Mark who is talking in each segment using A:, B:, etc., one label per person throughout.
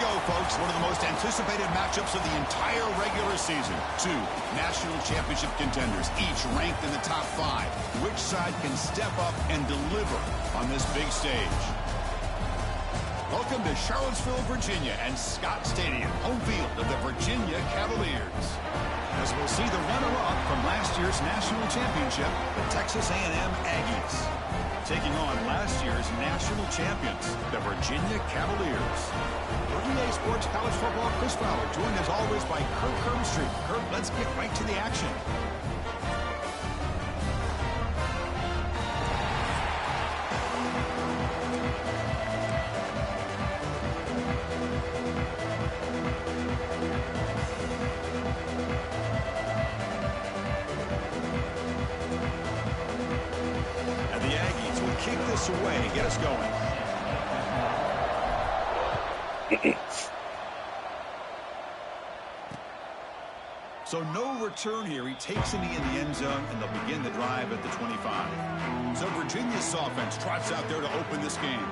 A: go, folks. One of the most anticipated matchups of the entire regular season. Two national championship contenders, each ranked in the top 5. Which side can step up and deliver on this big stage? Welcome to Charlottesville, Virginia, and Scott Stadium, home field of the Virginia Cavaliers. As we'll see the runner-up from last year's national championship, the Texas A&M Aggies, taking on last year's national champions, the Virginia Cavaliers. EA Sports College Football, Chris Fowler, joined as always by Kirk Herbstreit. Kirk, let's get right to the action. And the Aggies will kick this away and get us going. So no return here. He takes it in the end zone, and they'll begin the drive at the 25. So Virginia's offense trots out there to open this game.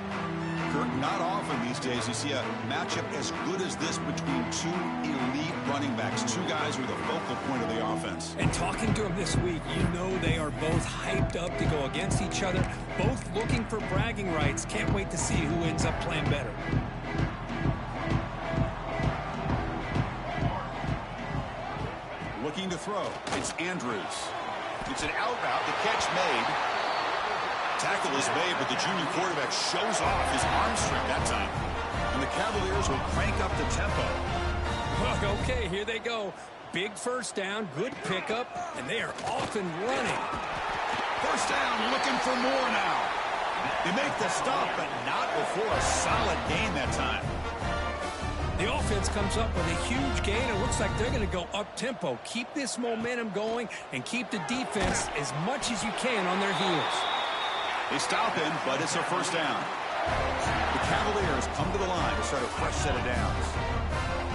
A: Kirk, not often these days you see a matchup as good as this between two elite running backs, two guys who are the focal point of the offense.
B: And talking to them this week, you know they are both hyped up to go against each other, both looking for bragging rights. Can't wait to see who ends up playing better.
A: Looking to throw. It's Andrews. It's an out route. The catch made. Tackle is made, but the junior quarterback shows off his arm strength that time. And the Cavaliers will crank up the tempo.
B: Okay, here they go. Big first down, good pickup, and they are off and running.
A: First down, looking for more now. They make the stop, but not before a solid gain that time.
B: The offense comes up with a huge gain. It looks like they're going to go up-tempo. Keep this momentum going and keep the defense as much as you can on their heels.
A: They stop him, but it's a first down. The Cavaliers come to the line to start a fresh set of downs.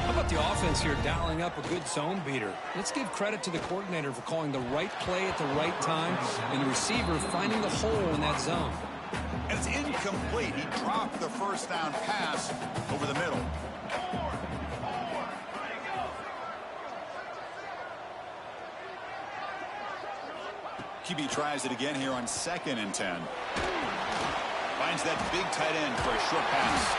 B: How about the offense here dialing up a good zone beater? Let's give credit to the coordinator for calling the right play at the right time and the receiver finding the hole in that zone.
A: And it's incomplete. He dropped the first down pass over the middle. QB tries it again here on 2nd and 10. Finds that big tight end for a short pass.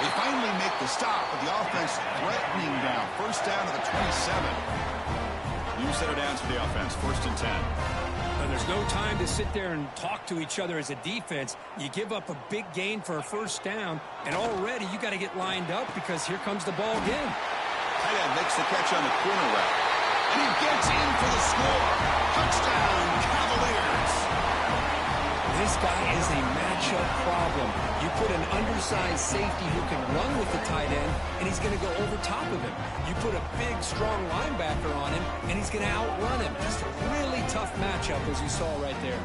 A: They finally make the stop, but the offense threatening down. First down to the 27. New set of downs for the offense. 1st and 10.
B: Now, there's no time to sit there and talk to each other as a defense. You give up a big gain for a first down, and already you got to get lined up because here comes the ball again.
A: Tight end makes the catch on the corner route. And he gets in for the score. Touchdown, Cavaliers.
B: This guy is a matchup problem. You put an undersized safety who can run with the tight end, and he's going to go over top of him. You put a big, strong linebacker on him, and he's going to outrun him. Just a really tough matchup, as you saw right there.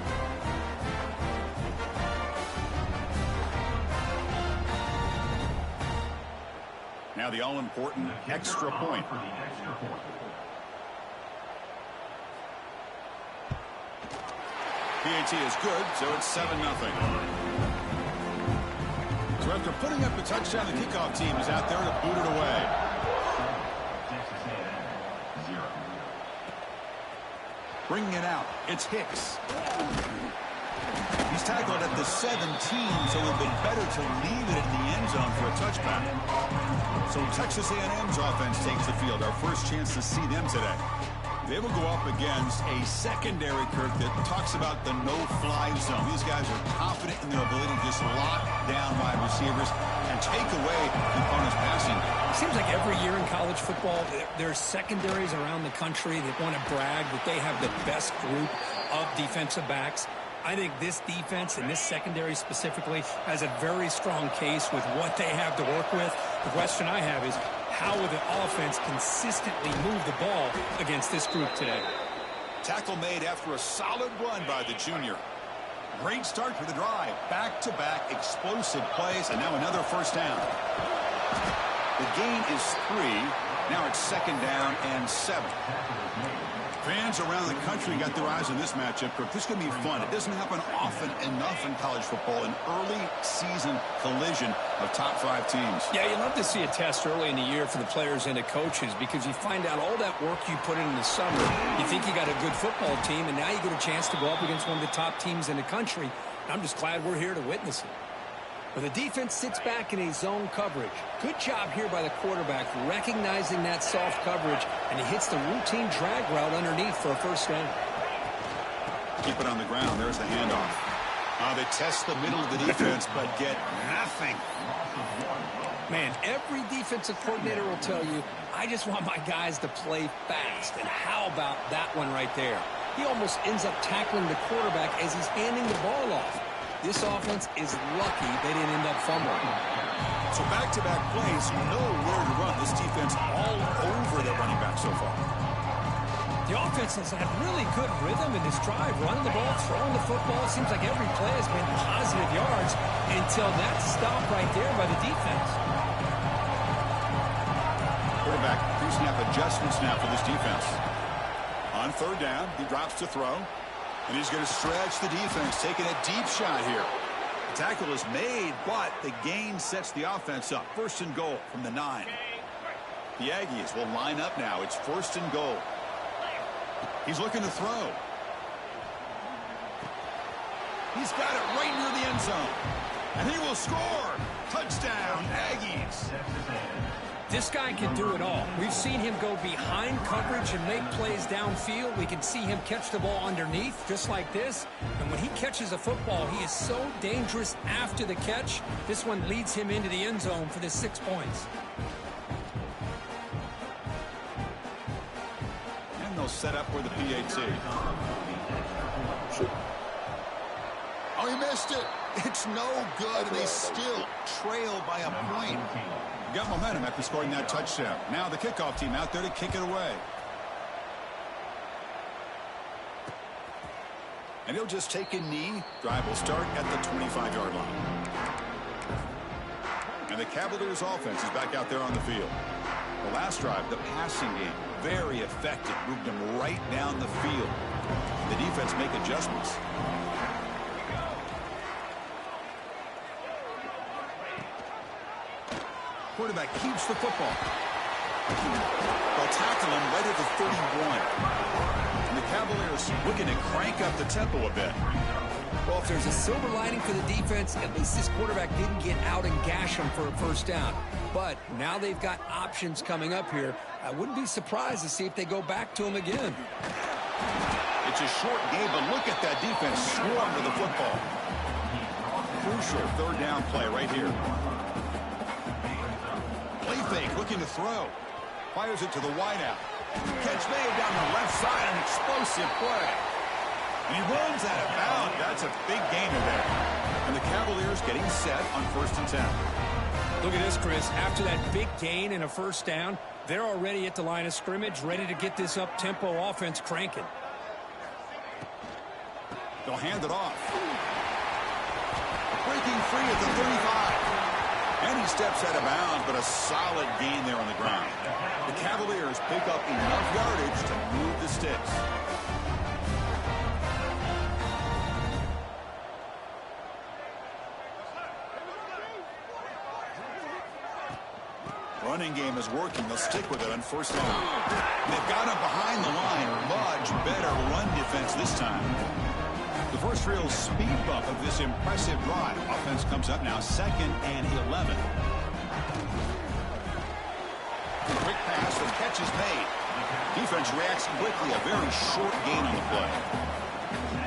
A: Now the all-important extra point. PAT is good, so it's 7-0. So after putting up the touchdown, the kickoff team is out there to boot it away. Bringing it out, it's Hicks. He's tackled at the 17, so it would have been better to leave it in the end zone for a touchback. So Texas A&M's offense takes the field, our first chance to see them today. They will go up against a secondary, Kirk, that talks about the no-fly zone. These guys are confident in their ability to just lock down wide receivers and take away the opponent's passing.
B: It seems like every year in college football, there are secondaries around the country that want to brag that they have the best group of defensive backs. I think this defense and this secondary specifically has a very strong case with what they have to work with. The question I have is, how will the offense consistently move the ball against this group today?
A: Tackle made after a solid run by the junior. Great start to the drive. Back-to-back explosive plays, and now another first down. The gain is 3. Now it's 2nd down and 7. Fans around the country got their eyes on this matchup, Kirk. This is going to be fun. It doesn't happen often enough in college football, an early season collision of top 5 teams.
B: Yeah, you love to see a test early in the year for the players and the coaches because you find out all that work you put in the summer. You think you got a good football team, and now you get a chance to go up against one of the top teams in the country. I'm just glad we're here to witness it. Well, the defense sits back in a zone coverage. Good job here by the quarterback recognizing that soft coverage, and he hits the routine drag route underneath for a first down.
A: Keep it on the ground. There's the handoff. They test the middle of the defense, but get nothing.
B: Man, every defensive coordinator will tell you, I just want my guys to play fast. And how about that one right there? He almost ends up tackling the quarterback as he's handing the ball off. This offense is lucky they didn't end up fumbling.
A: So back-to-back plays, you know where to run. This defense all over the running back so far.
B: The offense has had really good rhythm in this drive, running the ball, throwing the football. It seems like every play has been positive yards until that stop right there by the defense.
A: Quarterback pre-snap adjustments now for this defense. On third down, he drops to throw. And he's going to stretch the defense, taking a deep shot here. The tackle is made, but the gain sets the offense up. First and goal from the 9. The Aggies will line up now. It's first and goal. He's looking to throw. He's got it right near the end zone. And he will score. Touchdown, Aggies.
B: This guy can do it all. We've seen him go behind coverage and make plays downfield. We can see him catch the ball underneath, just like this. And when he catches a football, he is so dangerous after the catch. This one leads him into the end zone for the 6 points.
A: And they'll set up for the PAT. Oh, he missed it. It's no good. They still trail by a point. Got momentum after scoring that touchdown. Now the kickoff team out there to kick it away. And he'll just take a knee. Drive will start at the 25-yard line. And the Cavaliers offense is back out there on the field. The last drive, the passing game, very effective. Moved them right down the field. The defense make adjustments. Quarterback keeps the football. They'll tackle him right at the 31. And the Cavaliers looking to crank up the tempo a bit.
B: Well, if there's a silver lining for the defense, at least this quarterback didn't get out and gash him for a first down. But now they've got options coming up here. I wouldn't be surprised to see if they go back to him again.
A: It's a short game, but look at that defense swarm to the football. Crucial third down play right here. Play fake, looking to throw. Fires it to the wideout. Catch made down the left side, an explosive play. And he runs out of bounds. That's a big gainer there. And the Cavaliers getting set on 1st and 10.
B: Look at this, Chris. After that big gain and a first down, they're already at the line of scrimmage, ready to get this up-tempo offense cranking.
A: They'll hand it off. Breaking free at the 35. And he steps out of bounds, but a solid gain there on the ground. The Cavaliers pick up enough yardage to move the sticks. Running game is working. They'll stick with it on 1st down. And they've got him behind the line. Much better run defense this time. The first real speed bump of this impressive drive. Offense comes up now 2nd and 11. Quick pass, the catch is made. Defense reacts quickly, a very short gain on the play.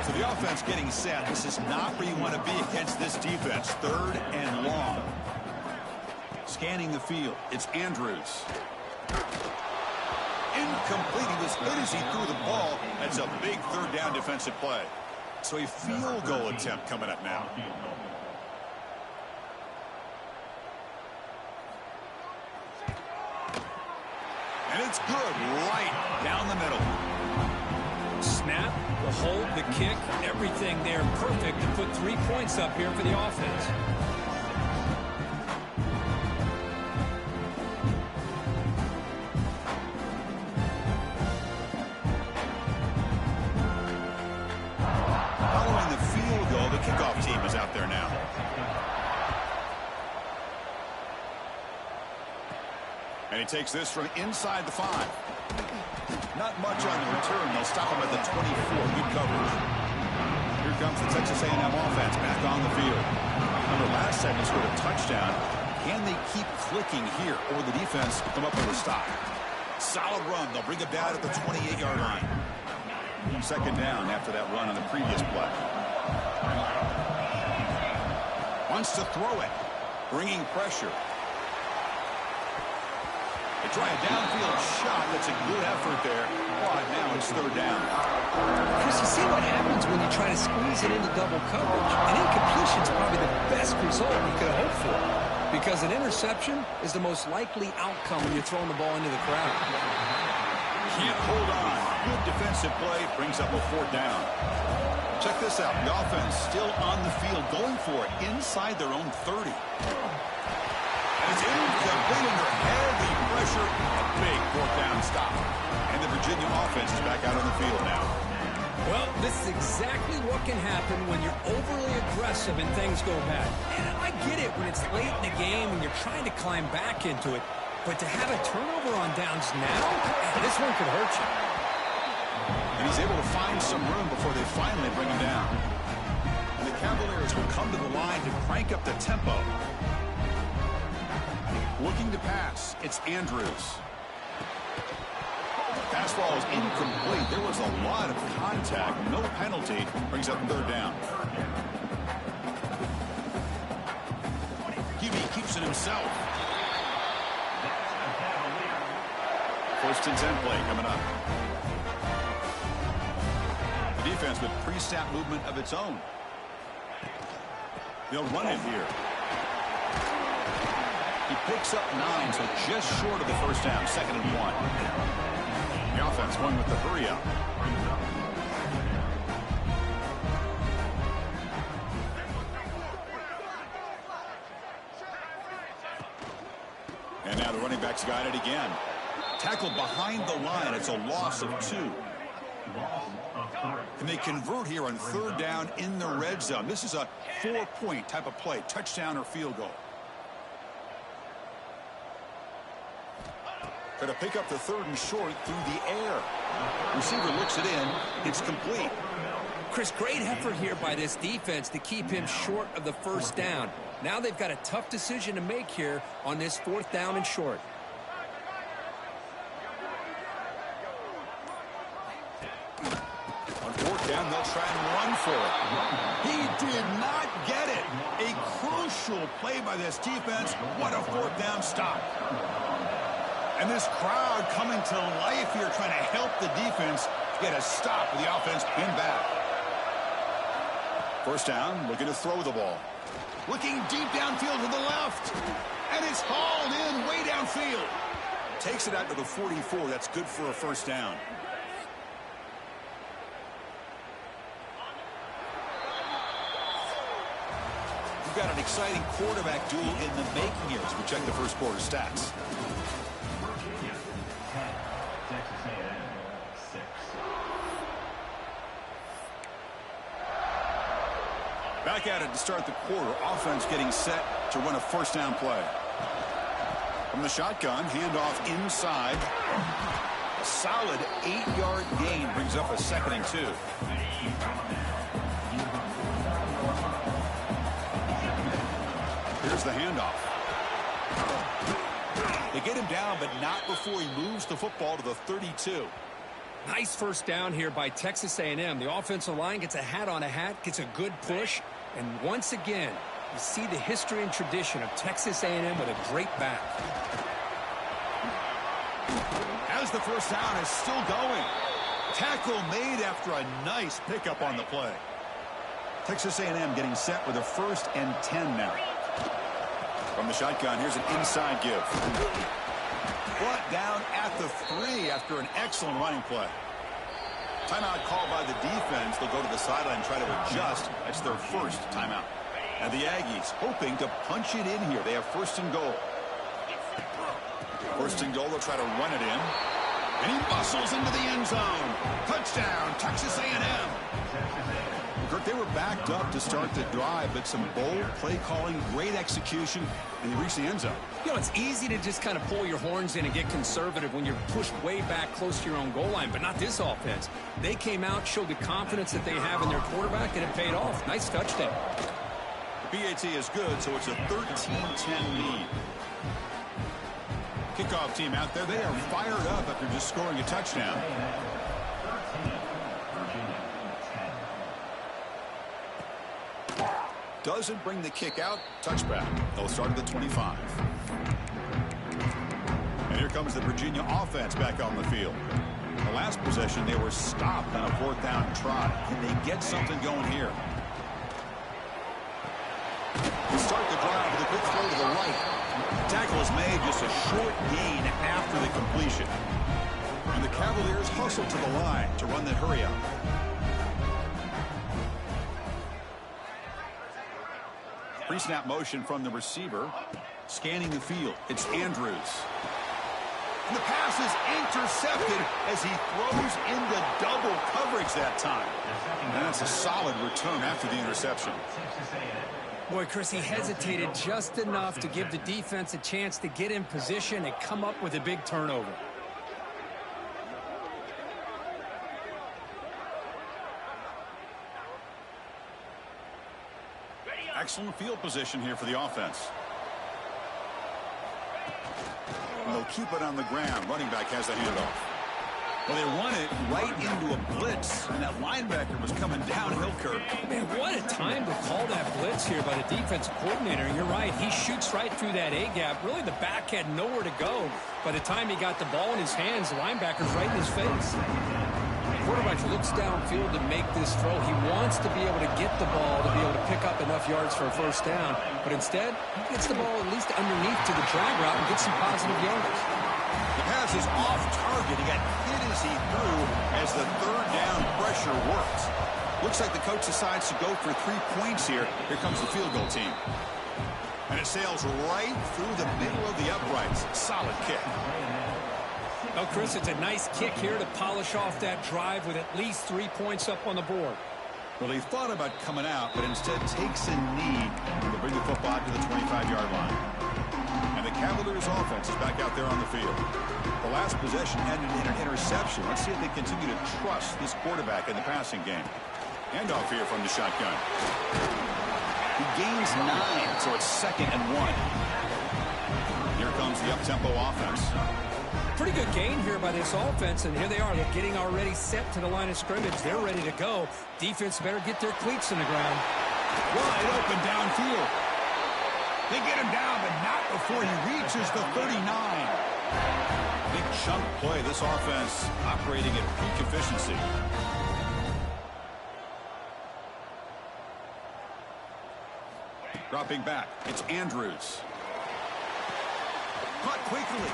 A: So the offense getting set. This is not where you want to be against this defense. 3rd and long. Scanning the field, it's Andrews. Incomplete. He was hit as he threw the ball. That's a big 3rd down defensive play. So a field goal attempt coming up now. And it's good right down the middle.
B: Snap, the hold, the kick, everything there perfect to put 3 points up here for the offense.
A: kickoff team is out there now. And he takes this from inside the 5. Not much on the return. They'll stop him at the 24. Good coverage. Here comes the Texas A&M offense back on the field. Remember, last time they scored a touchdown. Can they keep clicking here, or will the defense come up with a stop? Solid run. They'll bring it down at the 28-yard line. Second down after that run on the previous play. Wants to throw it. Bringing pressure. They try a downfield shot. That's a good effort there. But now it's third down.
B: Chris, you see what happens when you try to squeeze it into double coverage. An incompletion is probably the best result you could hope for, because an interception is the most likely outcome when you're throwing the ball into the crowd.
A: Can't hold on. Good defensive play. Brings up a fourth down. Check this out. The offense still on the field, going for it inside their own 30. And it's incomplete under heavy pressure. A big fourth down stop. And the Virginia offense is back out on the field now.
B: Well, this is exactly what can happen when you're overly aggressive and things go bad. And I get it when it's late in the game and you're trying to climb back into it. But to have a turnover on downs now, this one could hurt you.
A: And he's able to find some room before they finally bring him down. And the Cavaliers will come to the line to crank up the tempo. Looking to pass, it's Andrews. Pass ball is incomplete. There was a lot of contact. No penalty. Brings up third down. QB keeps it himself. First and 10 play coming up. The defense with pre-snap movement of its own. They'll run it here. He picks up 9, so just short of the first down. Second and 1. The offense going with the hurry up. And now the running back's got it again. Tackled behind the line. It's a loss of 2. And they convert here on third down in the red zone. This is a 4-point type of play. Touchdown or field goal. Going to pick up the third and short through the air. Receiver looks it in. It's complete.
B: Chris, great effort here by this defense to keep him short of the first down. Now they've got a tough decision to make here on this fourth down and short.
A: On fourth down, they'll try and run for it. He did not get it. A crucial play by this defense. What a fourth down stop. And this crowd coming to life here, trying to help the defense get a stop with the offense pinned back. First down, looking to throw the ball. Looking deep downfield to the left. And it's hauled in way downfield. Takes it out to the 44. That's good for a first down. We've got an exciting quarterback duel in the making here as we check the first quarter stats. Back at it to start the quarter. Offense getting set to run a first down play. From the shotgun, handoff inside. A solid 8-yard gain brings up a second and 2. Here's the handoff. They get him down, but not before he moves the football to the 32.
B: Nice first down here by Texas A&M. The offensive line gets a hat on a hat, gets a good push, and once again, you see the history and tradition of Texas A&M with a great back.
A: As the first down is still going. Tackle made after a nice pickup on the play. Texas A&M getting set with a first and 10 now. From the shotgun, here's an inside give. Brought down at the 3 after an excellent running play. Timeout called by the defense. They'll go to the sideline and try to adjust. That's their first timeout. And the Aggies hoping to punch it in here. They have first and goal. First and goal, they'll try to run it in. And he bustles into the end zone. Touchdown, Texas A&M. Kirk, they were backed up to start the drive, but some bold play calling, great execution, and they reached the end zone.
B: You know, it's easy to just kind of pull your horns in and get conservative when you're pushed way back close to your own goal line, but not this offense. They came out, showed the confidence that they have in their quarterback, and it paid off. Nice touchdown.
A: BAT is good, so it's a 13-10 lead. Kickoff team out there, they are fired up after just scoring a touchdown. Doesn't bring the kick out. Touchback. They'll start at the 25. And here comes the Virginia offense back on the field. The last possession, they were stopped on a 4th down try. Can they get something going here? They start the drive with a quick throw to the right. Tackle is made, just a short gain after the completion. And the Cavaliers hustle to the line to run the hurry up. Pre-snap motion from the receiver. Scanning the field. It's Andrews. And the pass is intercepted as he throws into double coverage that time. And that's a solid return after the interception.
B: Boy, Chris, he hesitated just enough to give the defense a chance to get in position and come up with a big turnover.
A: Excellent field position here for the offense. And they'll keep it on the ground. Running back has the handoff. Well, they run it right into a blitz, and that linebacker was coming downhill, Kirk.
B: Man, what a time to call that blitz here by the defensive coordinator. And you're right, he shoots right through that A-gap. Really, the back had nowhere to go. By the time he got the ball in his hands, the linebacker's right in his face. The quarterback looks downfield to make this throw. He wants to be able to get the ball to be able to pick up enough yards for a 1st down. But instead, he gets the ball at least underneath to the drag route and gets some positive yards.
A: The pass is off target. He got hit as he threw as the 3rd down pressure works. Looks like the coach decides to go for 3 points here. Here comes the field goal team. And it sails right through the middle of the uprights. Solid kick.
B: Well, Chris, it's a nice kick here to polish off that drive with at least 3 points up on the board.
A: Well, he thought about coming out, but instead takes a knee to bring the football to the 25-yard line. And the Cavaliers offense is back out there on the field. The last possession ended in an interception. Let's see if they continue to trust this quarterback in the passing game. Handoff here from the shotgun. He gains 9, so it's 2nd and 1. Here comes the up-tempo offense.
B: Pretty good gain here by this offense, and here they are. They're getting already set to the line of scrimmage. They're ready to go. Defense better get their cleats in the ground.
A: Wide open downfield. They get him down, but not before he reaches the 39. Big chunk play. This offense operating at peak efficiency. Dropping back. It's Andrews. Caught quickly.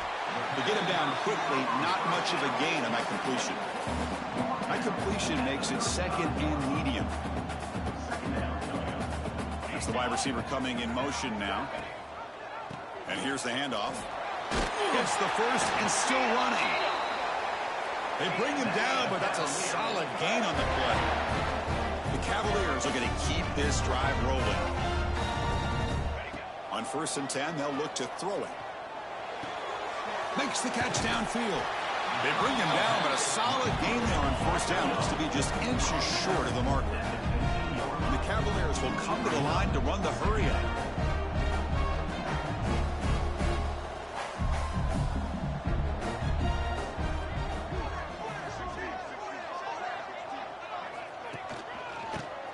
A: To get him down quickly, not much of a gain on that completion. That completion makes it 2nd and medium. That's the wide receiver coming in motion now. And here's the handoff. Gets the 1st and still running. They bring him down, but that's a solid gain on the play. The Cavaliers are going to keep this drive rolling. On 1st and 10, they'll look to throw it. Makes the catch downfield. They bring him down, but a solid gain there on 1st down. Looks to be just inches short of the marker. And the Cavaliers will come to the line to run the hurry-up.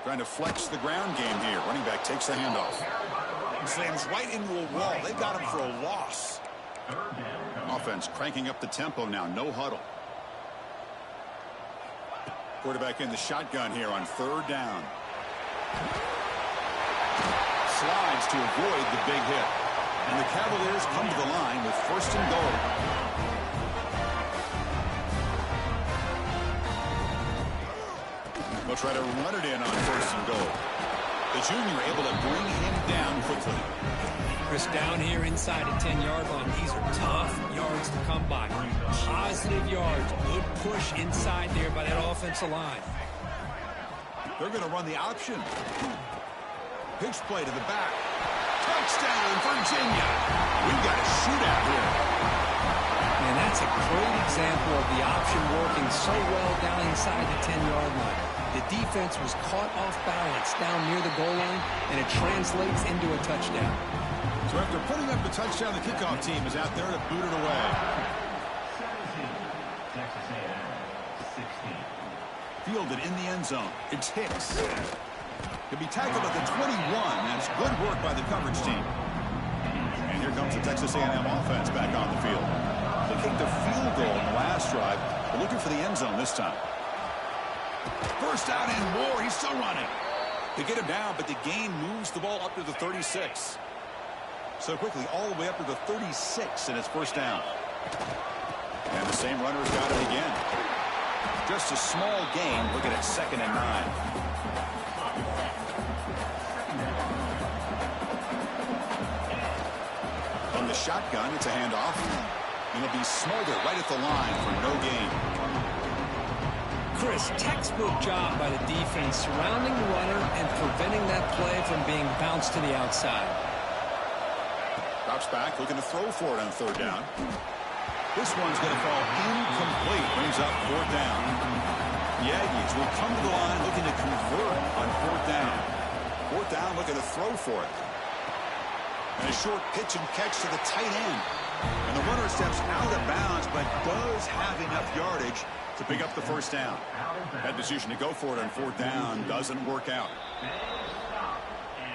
A: Trying to flex the ground game here. Running back takes the handoff. Slams right into a wall. They got him for a loss. Offense cranking up the tempo now. No huddle. Quarterback in the shotgun here on 3rd down. Slides to avoid the big hit. And the Cavaliers come to the line with 1st and goal. They'll try to run it in on 1st and goal. The junior able to bring him down quickly.
B: Chris, down here inside the 10-yard line, these are tough yards to come by. Positive yards. Good push inside there by that offensive line.
A: They're going to run the option. Pitch play to the back. Touchdown, Virginia. We've got a shootout here.
B: And that's a great example of the option working so well down inside the 10-yard line. The defense was caught off balance down near the goal line, and it translates into a touchdown.
A: So after putting up the touchdown, the kickoff team is out there to boot it away.
C: 17, Texas A&M, 16.
A: Fielded in the end zone. It's Hicks. He'll be tackled at the 21. That's good work by the coverage team. And here comes the Texas A&M offense back on the field. They kicked a field goal in the last drive. They're looking for the end zone this time. First down and more. He's still running. They get him down, but the gain moves the ball up to the 36. So quickly, all the way up to the 36, and it's first down. And the same runner's got it again. Just a small gain. Looking at 2nd and 9. From the shotgun, it's a handoff. And it'll be Smolder right at the line for no gain.
B: Chris, textbook job by the defense surrounding the runner and preventing that play from being bounced to the outside.
A: Drops back, looking to throw for it on 3rd down. This one's going to fall incomplete. Brings up 4th down. The Aggies will come to the line looking to convert on 4th down. 4th down, looking to throw for it. And a short pitch and catch to the tight end. And the runner steps out of bounds, but does have enough yardage to pick up the first down. That decision to go for it on 4th down doesn't work out.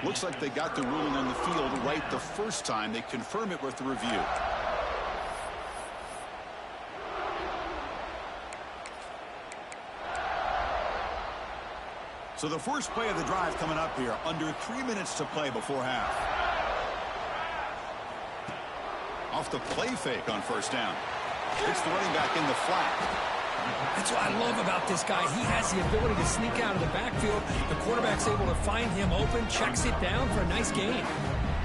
A: Looks like they got the ruling on the field right the first time. They confirm it with the review. So the first play of the drive coming up here. Under 3 minutes to play before half. Off the play fake on first down. It's the running back in the flat.
B: That's what I love about this guy. He has the ability to sneak out of the backfield. The quarterback's able to find him open, checks it down for a nice gain.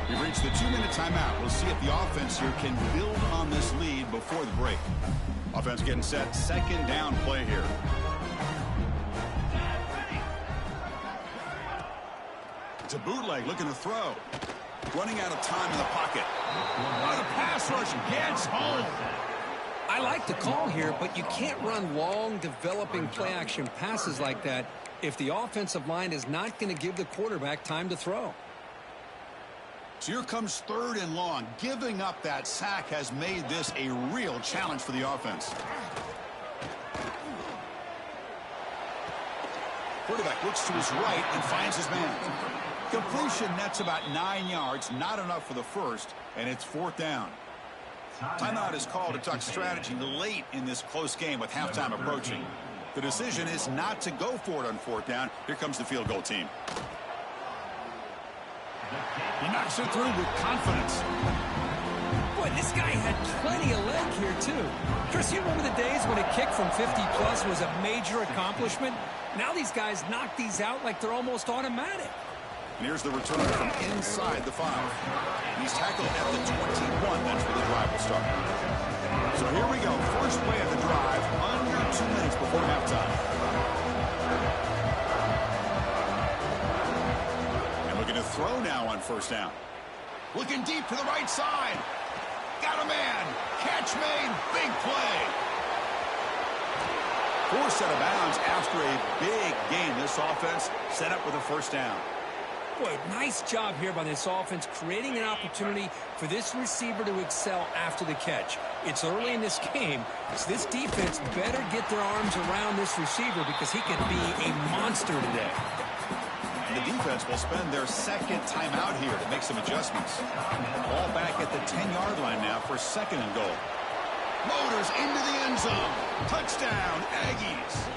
A: We've reached the 2-minute timeout. We'll see if the offense here can build on this lead before the break. Offense getting set. 2nd down play here. It's a bootleg looking to throw. Running out of time in the pocket. Oh, the pass rush gets home.
B: I like the call here, but you can't run long, developing play-action passes like that if the offensive line is not going to give the quarterback time to throw.
A: So here comes 3rd and long. Giving up that sack has made this a real challenge for the offense. Quarterback looks to his right and finds his man. Completion nets about 9 yards, not enough for the first, and it's 4th down. Timeout is called to talk strategy late in this close game with halftime approaching. The decision is not to go for it on 4th down. Here comes the field goal team. He knocks it through with confidence.
B: Boy, this guy had plenty of leg here, too. Chris, you remember the days when a kick from 50-plus was a major accomplishment? Now these guys knock these out like they're almost automatic.
A: And here's the return from inside the 5. And he's tackled at the 21. That's where the drive will start. So here we go. First play of the drive. Under 2 minutes before halftime. And looking to throw now on first down. Looking deep to the right side. Got a man. Catch made. Big play. Forced out of bounds after a big gain. This offense set up with a first down.
B: Boy, nice job here by this offense, creating an opportunity for this receiver to excel after the catch. It's early in this game, so this defense better get their arms around this receiver because he could be a monster today.
A: And the defense will spend their 2nd timeout here to make some adjustments. Ball back at the 10-yard line now for 2nd and goal. Motors into the end zone. Touchdown, Aggies.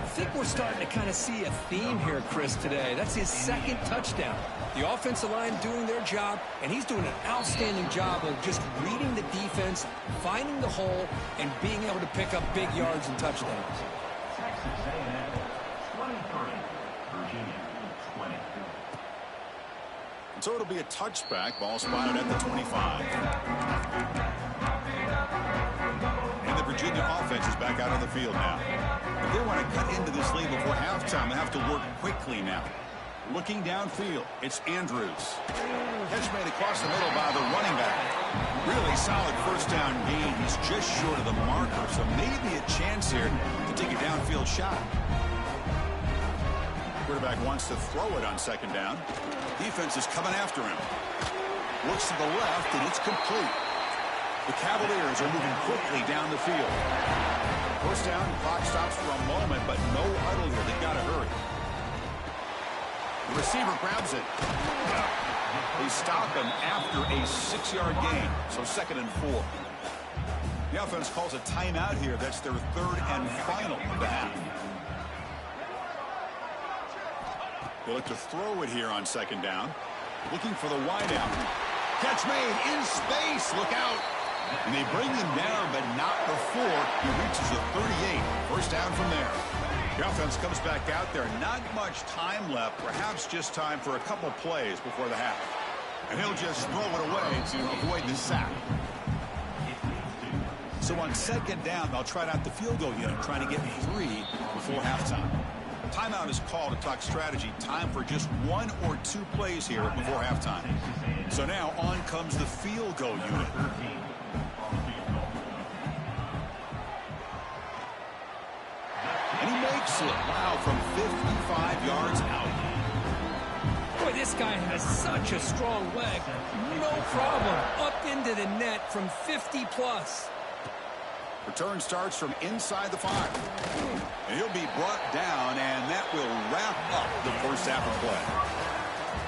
B: I think we're starting to kind of see a theme here, Chris, today. That's his 2nd touchdown. The offensive line doing their job, and he's doing an outstanding job of just reading the defense, finding the hole, and being able to pick up big yards and touchdowns.
C: Texas A&M, 23. Virginia, 20.
A: And so it'll be a touchback. Ball spotted at the 25. And the Virginia offense is back out on the field now. If they want to cut into this lead before halftime, they have to work quickly now. Looking downfield, it's Andrews. Catch made across the middle by the running back. Really solid first down gain. He's just short of the marker, so maybe a chance here to take a downfield shot. Quarterback wants to throw it on second down. Defense is coming after him. Looks to the left, and it's complete. The Cavaliers are moving quickly down the field. First down, clock stops for a moment, but no huddle here. They've got to hurry. The receiver grabs it. They stop him after a 6-yard gain, so 2nd and 4. The offense calls a timeout here. That's their 3rd and final of the half. They look to throw it here on 2nd down. Looking for the wideout. Catch made in space. Look out. And they bring him down, but not before he reaches the 38. First down from there. The offense comes back out there. Not much time left. Perhaps just time for a couple plays before the half. And he'll just throw it away to avoid the sack. So on 2nd down, they'll try out the field goal unit, trying to get 3 before halftime. Timeout is called to talk strategy. Time for just 1 or 2 plays here before halftime. So now on comes the field goal unit. And he makes it. Wow, from 55 yards out.
B: Boy, this guy has such a strong leg. No problem. Up into the net from 50+.
A: Return starts from inside the 5. And he'll be brought down, and that will wrap up the first half of play.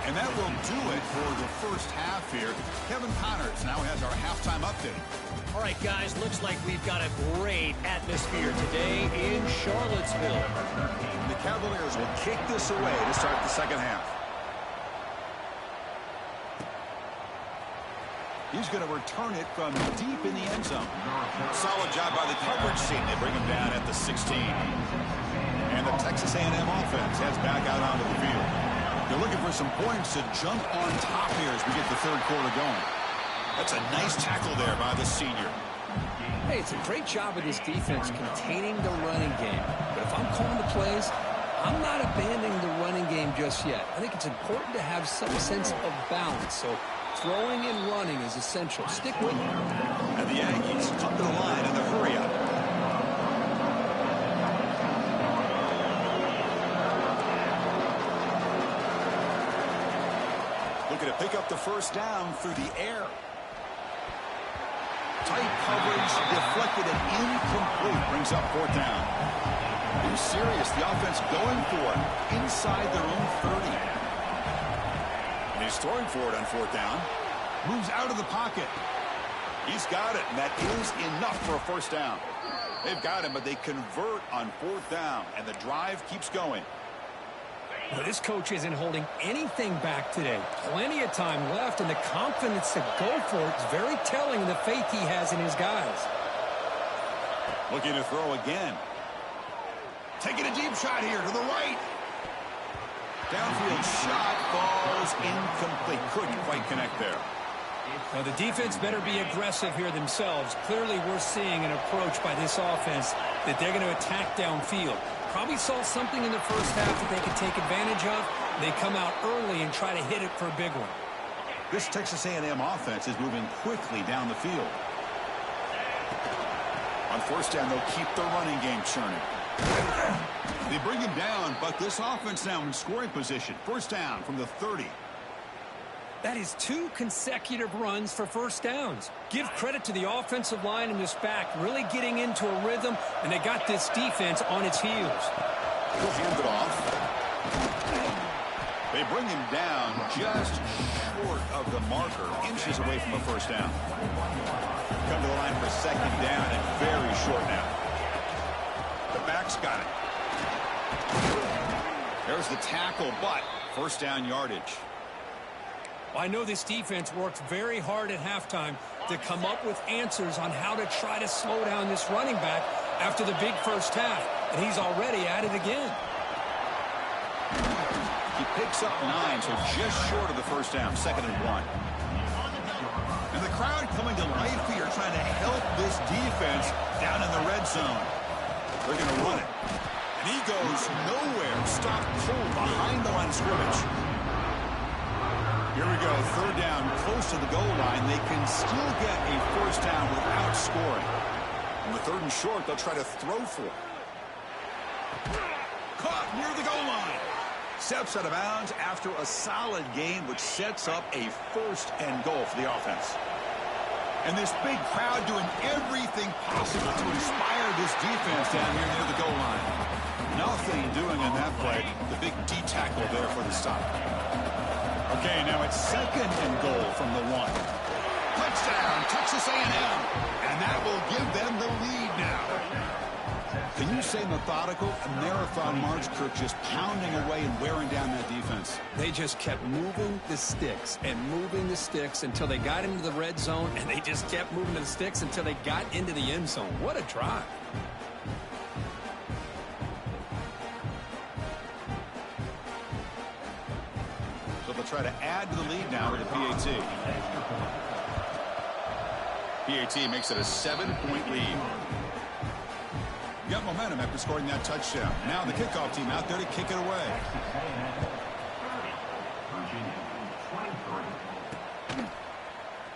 A: And that will do it for the first half here. Kevin Connors now has our halftime update.
D: All right, guys, looks like we've got a great atmosphere today in Charlottesville.
A: And the Cavaliers will kick this away to start the second half. He's going to return it from deep in the end zone. Solid job by the coverage team. They bring him down at the 16. And the Texas A&M offense heads back out onto the field. They're looking for some points to jump on top here as we get the 3rd quarter going. That's a nice tackle there by the senior.
B: Hey, it's a great job of this defense containing the running game. But if I'm calling the plays, I'm not abandoning the running game just yet. I think it's important to have some sense of balance. So throwing and running is essential. Stick with it.
A: And the Aggies come to the line in the hurry-up. Looking to pick up the first down through the air. Tight coverage, deflected and incomplete. Brings up 4th down. Who's serious? The offense going for it inside their own 30. And he's throwing for it on 4th down. Moves out of the pocket. He's got it, and that is enough for a first down. They've got him, but they convert on 4th down, and the drive keeps going.
B: Well, this coach isn't holding anything back today. Plenty of time left, and the confidence to go for it is very telling of the faith he has in his guys.
A: Looking to throw again. Taking a deep shot here to the right. Downfield shot falls incomplete. Couldn't quite connect there.
B: Now, the defense better be aggressive here themselves. Clearly, we're seeing an approach by this offense that they're going to attack downfield. Probably saw something in the first half that they could take advantage of. They come out early and try to hit it for a big one.
A: This Texas A&M offense is moving quickly down the field. On first down, they'll keep the running game churning. They bring him down, but this offense now in scoring position. First down from the 30.
B: That is 2 consecutive runs for first downs. Give credit to the offensive line and this back really getting into a rhythm, and they got this defense on its heels.
A: He'll hand it off. They bring him down just short of the marker, inches away from a first down. Come to the line for 2nd down and very short now. The back's got it. There's the tackle, but first down yardage.
B: I know this defense worked very hard at halftime to come up with answers on how to try to slow down this running back after the big first half, and he's already at it again. He
A: picks up 9, so just short of the first down, 2nd and 1. And the crowd coming to life here, trying to help this defense down in the red zone. They're going to run it. And he goes nowhere. Stop cold behind the line of scrimmage. Here we go. Third down, close to the goal line. They can still get a first down without scoring. On the third and short, they'll try to throw for it. Caught near the goal line. Steps out of bounds after a solid gain, which sets up a first and goal for the offense. And this big crowd doing everything possible to inspire this defense down here near the goal line. Nothing doing on that play. The big D tackle there for the stop. Okay, now it's second and goal from the 1. Touchdown, Texas A&M. And that will give them the lead now. Can you say methodical? A marathon march, Kirk, just pounding away and wearing down that defense.
B: They just kept moving the sticks and moving the sticks until they got into the red zone, and they just kept moving the sticks until they got into the end zone. What a drive.
A: So they'll try to add to the lead now with a PAT. PAT makes it a 7-point lead. Got momentum after scoring that touchdown. Now the kickoff team out there to kick it away.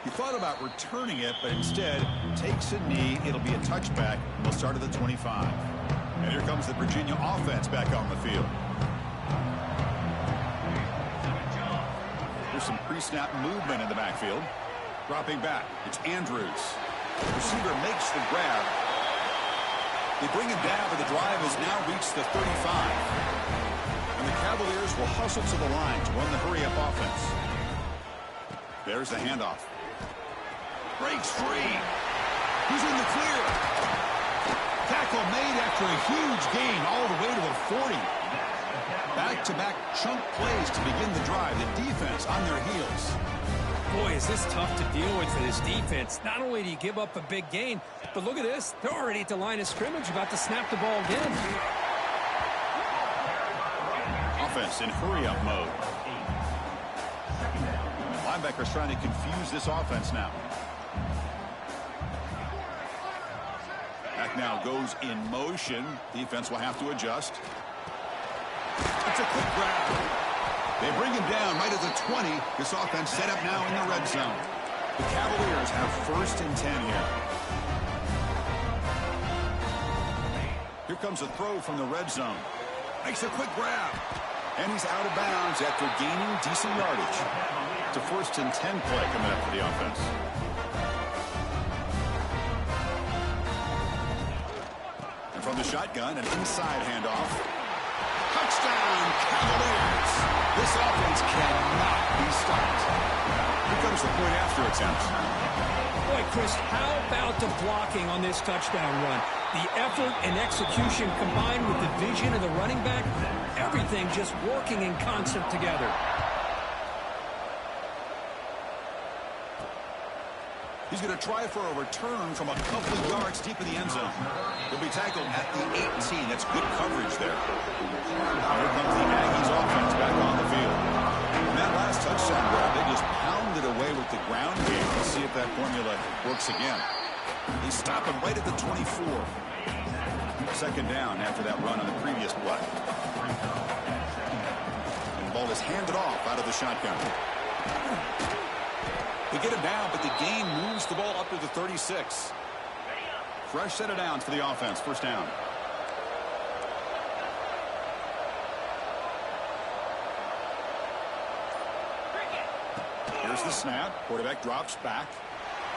A: He thought about returning it, but instead takes a knee. It'll be a touchback. We'll start at the 25. And here comes the Virginia offense back on the field. There's some pre-snap movement in the backfield. Dropping back. It's Andrews. The receiver makes the grab. They bring him down, but the drive has now reached the 35. And the Cavaliers will hustle to the line to run the hurry-up offense. There's the handoff. Breaks free. He's in the clear. Tackle made after a huge gain all the way to a 40. Back-to-back chunk plays to begin the drive. The defense on their heels.
B: Boy, is this tough to deal with for this defense. Not only do you give up a big gain, but look at this. They're already at the line of scrimmage, about to snap the ball again.
A: Offense in hurry-up mode. Linebackers trying to confuse this offense now. Back now goes in motion. Defense will have to adjust. It's a quick grab. They bring him down right at the 20. This offense set up now in the red zone. The Cavaliers have first and 10 here. Here comes a throw from the red zone. Makes a quick grab. And he's out of bounds after gaining decent yardage. It's a first and 10 play coming up for the offense. And from the shotgun, an inside handoff. Touchdown, Cavaliers. This offense cannot be stopped. Here comes the point after attempt.
B: Boy, Chris, how about the blocking on this touchdown run? The effort and execution combined with the vision of the running back, everything just working in concert together.
A: He's going to try for a return from a couple of yards deep in the end zone. He'll be tackled at the 18. That's good coverage there. Here comes the Aggies offense back on the field. And that last touchdown grab, they just pounded away with the ground game. Let's see if that formula works again. They stop him right at the 24. Second down after that run on the previous play. And the ball is handed off out of the shotgun. They get him down, but the gain moves the ball up to the 36. Fresh set of downs for the offense. First down. Here's the snap. Quarterback drops back.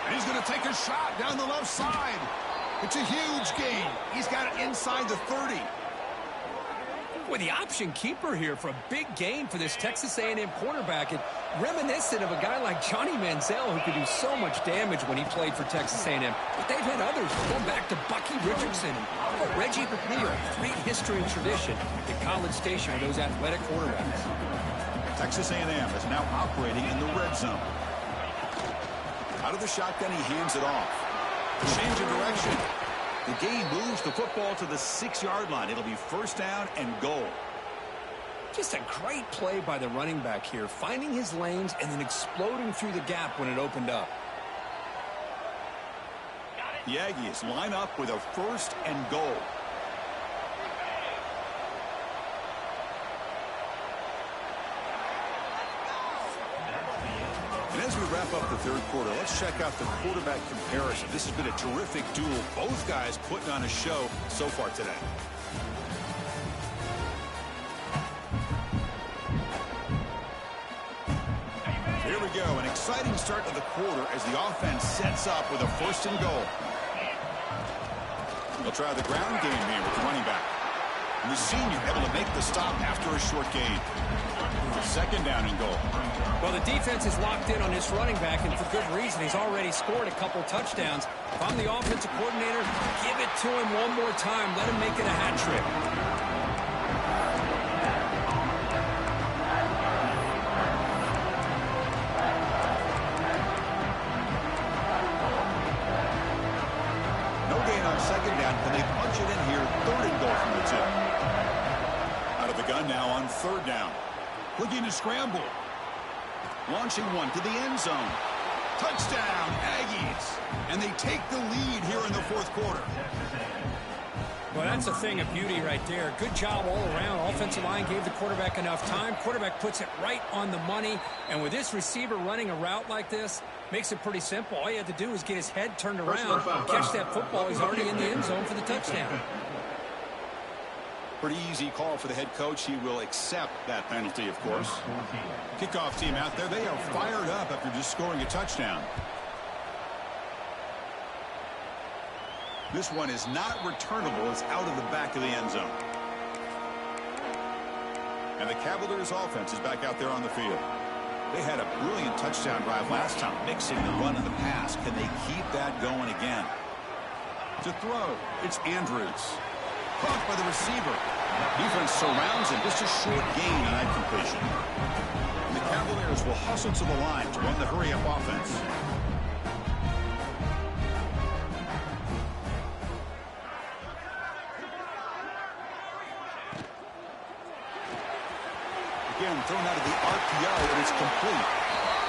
A: And he's going to take a shot down the left side. It's a huge gain. He's got it inside the 30.
B: With the option keeper here for a big gain for this Texas A&M quarterback, and reminiscent of a guy like Johnny Manziel who could do so much damage when he played for Texas A&M. But they've had others going back to Bucky Richardson and Reggie McNeil. Great history and tradition at College Station with those athletic quarterbacks.
A: Texas A&M is now operating in the red zone. Out of the shotgun, he hands it off. Change of direction. The gain moves the football to the 6-yard line. It'll be first down and goal.
B: Just a great play by the running back here, finding his lanes and then exploding through the gap when it opened up.
A: The Aggies line up with a 1st and goal. And as we wrap up the 3rd quarter, let's check out the quarterback comparison. This has been a terrific duel. Both guys putting on a show so far today. Here we go, an exciting start to the quarter as the offense sets up with a 1st and goal. They'll try the ground game here with the running back. And the senior able to make the stop after a short gain. 2nd down and goal.
B: Well, the defense is locked in on this running back, and for good reason. He's already scored a couple touchdowns. If I'm the offensive coordinator, give it to him one more time. Let him make it a hat trick.
A: No gain on 2nd down. Can they punch it in here? 3rd and goal from the 2. Out of the gun now on 3rd down. Looking to scramble. Launching one to the end zone. Touchdown, Aggies. And they take the lead here in the 4th quarter.
B: Well, that's a thing of beauty right there. Good job all around. Offensive line gave the quarterback enough time. Quarterback puts it right on the money. And with this receiver running a route like this, makes it pretty simple. All you have to do is get his head turned around, catch that football. He's already in the end zone for the touchdown.
A: Pretty easy call for the head coach. He will accept that penalty, of course. Kickoff team out there. They are fired up after just scoring a touchdown. This one is not returnable. It's out of the back of the end zone. And the Cavaliers offense is back out there on the field. They had a brilliant touchdown drive last time, mixing the run and the pass. Can they keep that going again? To throw, it's Andrews. Caught by the receiver. Defense surrounds him. Just a short gain on that completion. And the Cavaliers will hustle to the line to run the hurry-up offense. Again, thrown out of the RPO, and it's complete.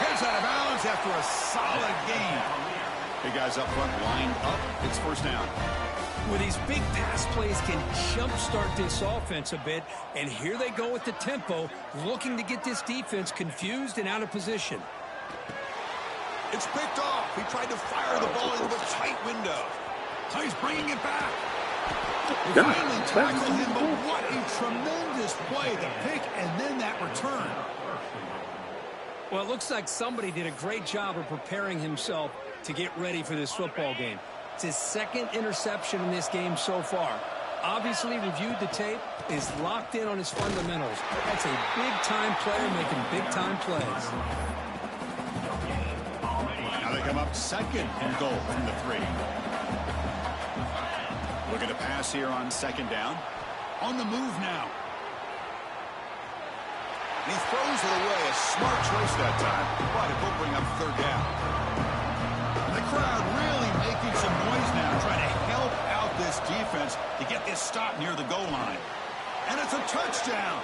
A: Heads out of bounds after a solid gain. Hey, guys up front lined up. It's 1st down.
B: Well, these big pass plays can jumpstart this offense a bit, and here they go with the tempo, looking to get this defense confused and out of position.
A: It's picked off. He tried to fire the ball into a tight window. So he's bringing it back. They finally tackle him, but what a tremendous play. The pick and then that return.
B: Well, it looks like somebody did a great job of preparing himself to get ready for this football game. It's his 2nd interception in this game so far. Obviously reviewed the tape, is locked in on his fundamentals. That's a big-time player making big-time plays.
A: Now they come up 2nd and goal from the 3. Looking to pass here on 2nd down. On the move now. And he throws it away. A smart choice that time. But it will bring up 3rd down. The crowd really making some noise now, trying to help out this defense to get this stop near the goal line. And it's a touchdown.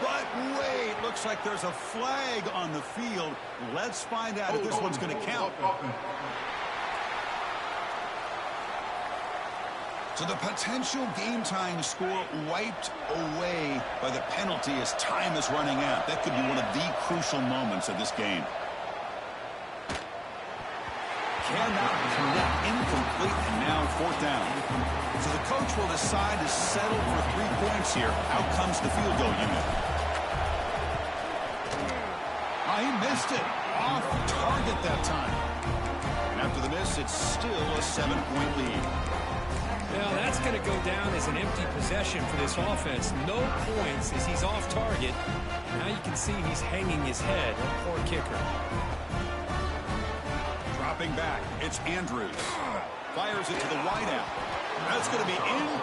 A: But wait, looks like there's a flag on the field. Let's find out if this one's going to count. So the potential game-tying score wiped away by the penalty as time is running out. That could be one of the crucial moments of this game. Cannot connect, incomplete, and now 4th down. So the coach will decide to settle for 3 points here. Out comes the field goal unit. Oh, he missed it. Off target that time. And after the miss, it's still a 7-point lead.
B: Now that's going to go down as an empty possession for this offense. No points as he's off target. Now you can see he's hanging his head. Poor kicker.
A: Dropping back, it's Andrews. Fires it to the wideout. That's going to be in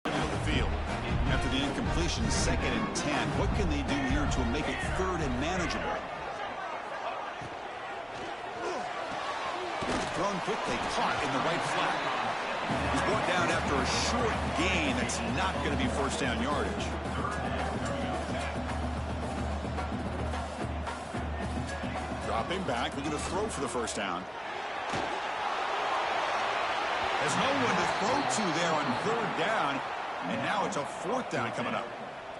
A: the field. After the incompletion, 2nd and 10. What can they do here to make it 3rd and manageable? Thrown quickly, caught in the right flat. He's brought down after a short gain. That's not going to be 1st down yardage. Dropping back, looking to throw for the 1st down. There's no one to throw to there on third down. And now it's a fourth down coming up.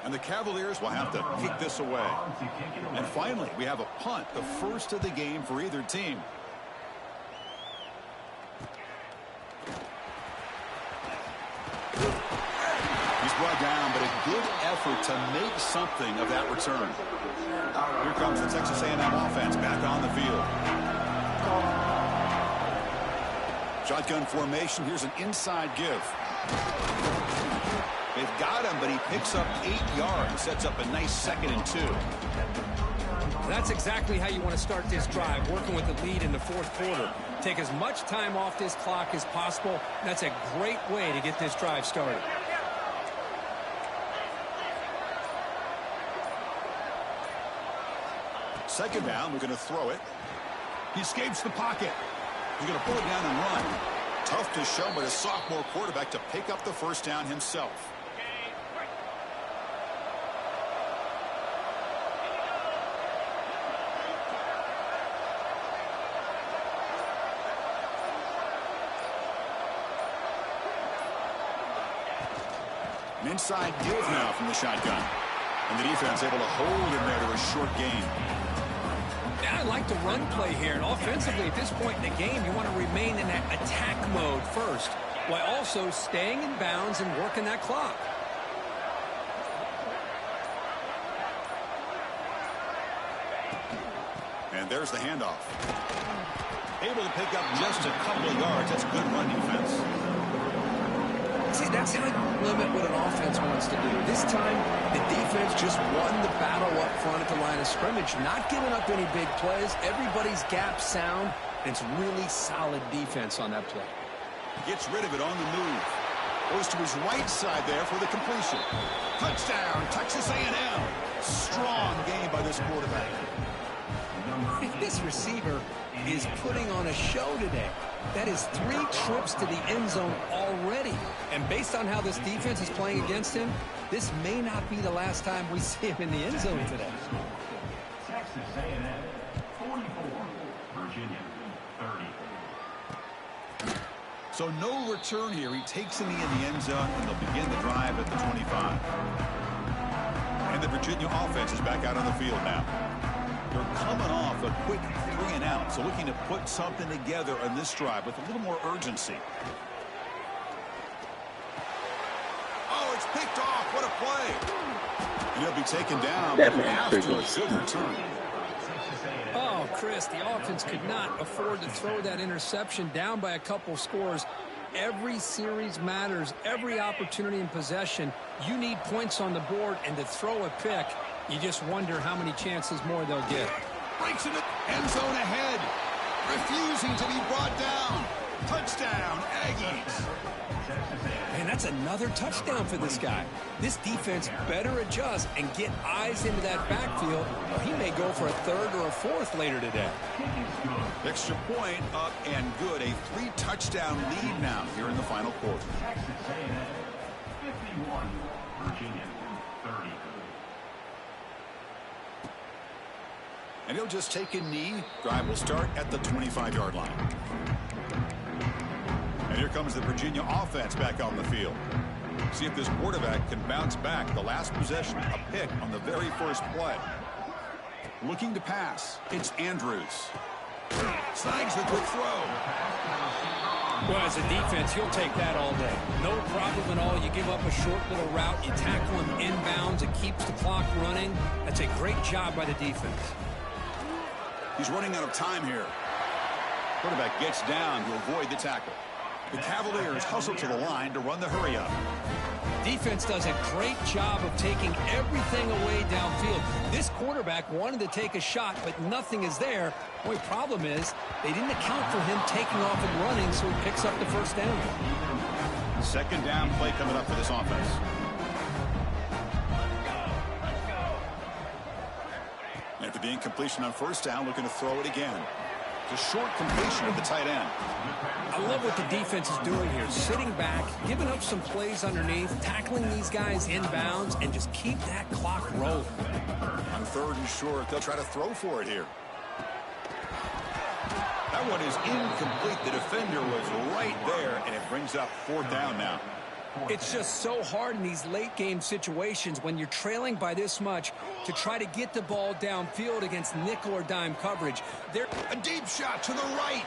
A: And the Cavaliers will have to kick this away. And finally, we have a punt, the first of the game for either team. He's brought down, but a good effort to make something of that return. Here comes the Texas A&M offense back on the field. Shotgun formation. Here's an inside give. They've got him, but he picks up 8 yards. Sets up a nice 2nd and 2.
B: That's exactly how you want to start this drive, working with the lead in the fourth quarter. Take as much time off this clock as possible. That's a great way to get this drive started.
A: Second down, we're going to throw it. He escapes the pocket. He's going to pull it down and run. Tough to show, but a sophomore quarterback to pick up the first down himself. An inside give now from the shotgun. And the defense able to hold him there to a short gain.
B: I like the run play here, and offensively at this point in the game, you want to remain in that attack mode first, while also staying in bounds and working that clock.
A: And there's the handoff. Able to pick up just a couple of yards. That's good run defense.
B: See, that's how you limit what an offense wants to do. This time, the defense just won the battle up front at the line of scrimmage, not giving up any big plays. Everybody's gap sound, and it's really solid defense on that play.
A: Gets rid of it on the move. Goes to his right side there for the completion. Touchdown, Texas A&M. Strong game by this quarterback.
B: This receiver is putting on a show today. That is 3 trips to the end zone already. And based on how this defense is playing against him, this may not be the last time we see him in the end zone today.
C: Texas A&M 44, Virginia 30.
A: So no return here. He takes in the end zone, and they'll begin the drive at the 25. And the Virginia offense is back out on the field now. They're coming off a quick 3-and-out, so looking to put something together on this drive with a little more urgency. Oh, it's picked off. What a play. And he'll be taken down, but after a good return.
B: Oh, Chris, the offense could not afford to throw that interception down by a couple scores. Every series matters. Every opportunity in possession, you need points on the board, and to throw a pick, you just wonder how many chances more they'll get.
A: Breaks into end zone ahead. Refusing to be brought down. Touchdown, Aggies.
B: And that's another touchdown for this guy. This defense better adjust and get eyes into that backfield, or he may go for a 3rd or a 4th later today.
A: Extra point up and good. A 3-touchdown lead now here in the final quarter.
C: Texas A&M 51, Virginia 30.
A: And he'll just take a knee. Drive will start at the 25-yard line. And here comes the Virginia offense back on the field. See if this quarterback can bounce back. The last possession, a pick on the very first play. Looking to pass. It's Andrews. Snags the quick throw.
B: Well, as a defense, you'll take that all day. No problem at all. You give up a short little route. You tackle him inbounds. It keeps the clock running. That's a great job by the defense.
A: He's running out of time here. Quarterback gets down to avoid the tackle. The Cavaliers hustle to the line to run the hurry up.
B: Defense does a great job of taking everything away downfield. This quarterback wanted to take a shot, but nothing is there. The only problem is they didn't account for him taking off and running, so he picks up the first down.
A: Second down play coming up for this offense. After the incompletion on first down, looking to throw it again. It's a short completion of the tight end.
B: I love what the defense is doing here. Sitting back, giving up some plays underneath, tackling these guys inbounds, and just keep that clock rolling.
A: On 3rd and short, they'll try to throw for it here. That one is incomplete. The defender was right there, and it brings up fourth down now.
B: It's just so hard in these late-game situations when you're trailing by this much to try to get the ball downfield against nickel or dime coverage.
A: A deep shot to the right.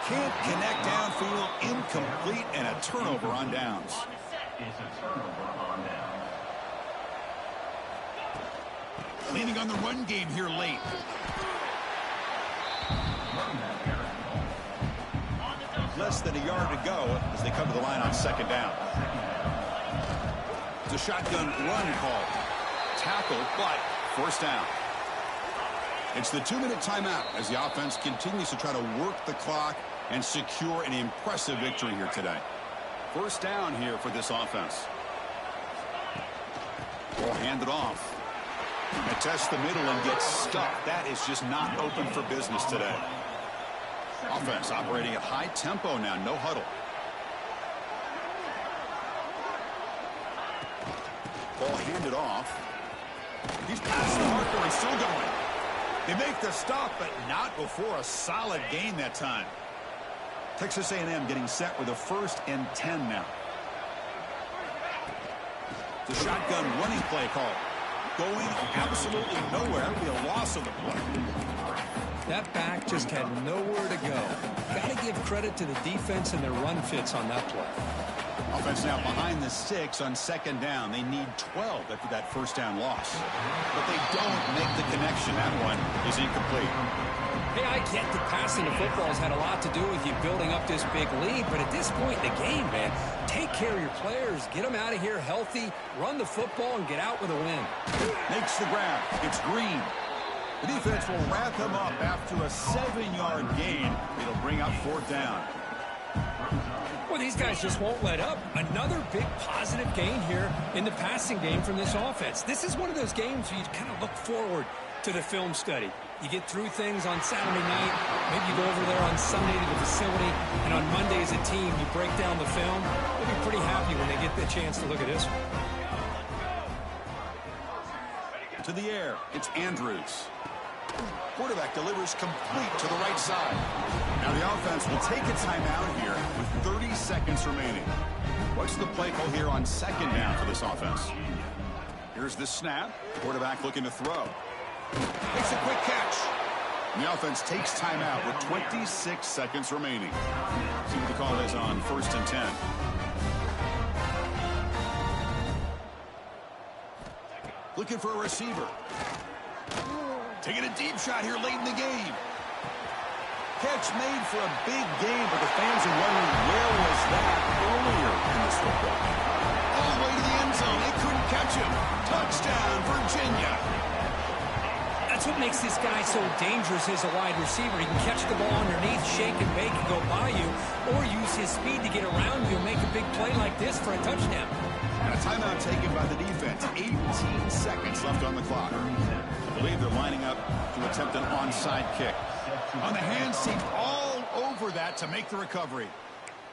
A: Can't connect downfield, incomplete, and a turnover on downs.
C: It's a turnover on downs.
A: Leaning on the run game here late. Less than a yard to go as they come to the line on second down. It's a shotgun run call. Tackle, but first down. It's the 2-minute timeout as the offense continues to try to work the clock and secure an impressive victory here today. First down here for this offense. Ball handed off. And test the middle and gets stuck. That is just not open for business today. Offense operating at high tempo now, no huddle. Ball handed off. He's past the marker and still going. They make the stop, but not before a solid gain that time. Texas A&M getting set with a 1st and 10 now. The shotgun running play call. Going absolutely nowhere. That would be a loss of the play.
B: That back just had nowhere to go. Got to give credit to the defense and their run fits on that play.
A: Offense now behind the 6 on second down. They need 12 after that first down loss. But they don't make the connection. That one is incomplete.
B: Hey, I get that passing the football has had a lot to do with you building up this big lead, but at this point in the game, man, take care of your players. Get them out of here healthy, run the football, and get out with a win.
A: Makes the grab. It's Green. The defense will wrap him up after a 7-yard gain. It'll bring up fourth down.
B: Well, these guys just won't let up. Another big positive gain here in the passing game from this offense. This is one of those games where you kind of look forward to the film study. You get through things on Saturday night. Maybe you go over there on Sunday to the facility, and on Monday as a team, you break down the film. They'll be pretty happy when they get the chance to look at this one.
A: To the air, it's Andrews. Quarterback delivers complete to the right side. Now the offense will take a timeout here with 30 seconds remaining. What's the play call here on second down for this offense? Here's the snap. Quarterback looking to throw. Makes a quick catch. And the offense takes timeout with 26 seconds remaining. See what the call is on 1st and 10. Looking for a receiver. Taking a deep shot here late in the game. Catch made for a big game, but the fans are wondering where was that earlier in this football game. All the way to the end zone. They couldn't catch him. Touchdown, Virginia.
B: That's what makes this guy so dangerous as a wide receiver. He can catch the ball underneath, shake and bake, and go by you, or use his speed to get around you and make a big play like this for a touchdown.
A: And a timeout taken by the defense. 18 seconds left on the clock. I believe they're lining up to attempt an onside kick. On the hands team all over that to make the recovery.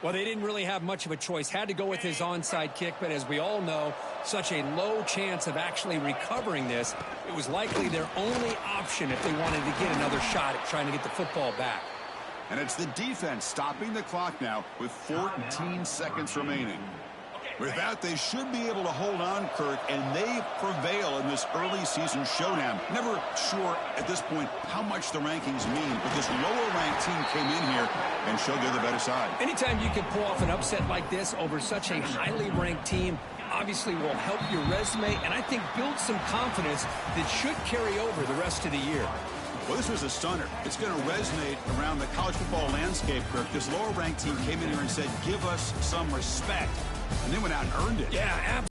B: Well, they didn't really have much of a choice. Had to go with his onside kick, but as we all know, such a low chance of actually recovering this. It was likely their only option if they wanted to get another shot at trying to get the football back.
A: And it's the defense stopping the clock now with 14 seconds remaining. With that, they should be able to hold on, Kirk, and they prevail in this early season showdown. Never sure at this point how much the rankings mean, but this lower-ranked team came in here and showed they're the better side.
B: Anytime you can pull off an upset like this over such a highly ranked team, obviously will help your resume, and I think build some confidence that should carry over the rest of the year.
A: Well, this was a stunner. It's going to resonate around the college football landscape, Kirk. This lower-ranked team came in here and said, give us some respect. And they went out and earned it.
B: Yeah, absolutely.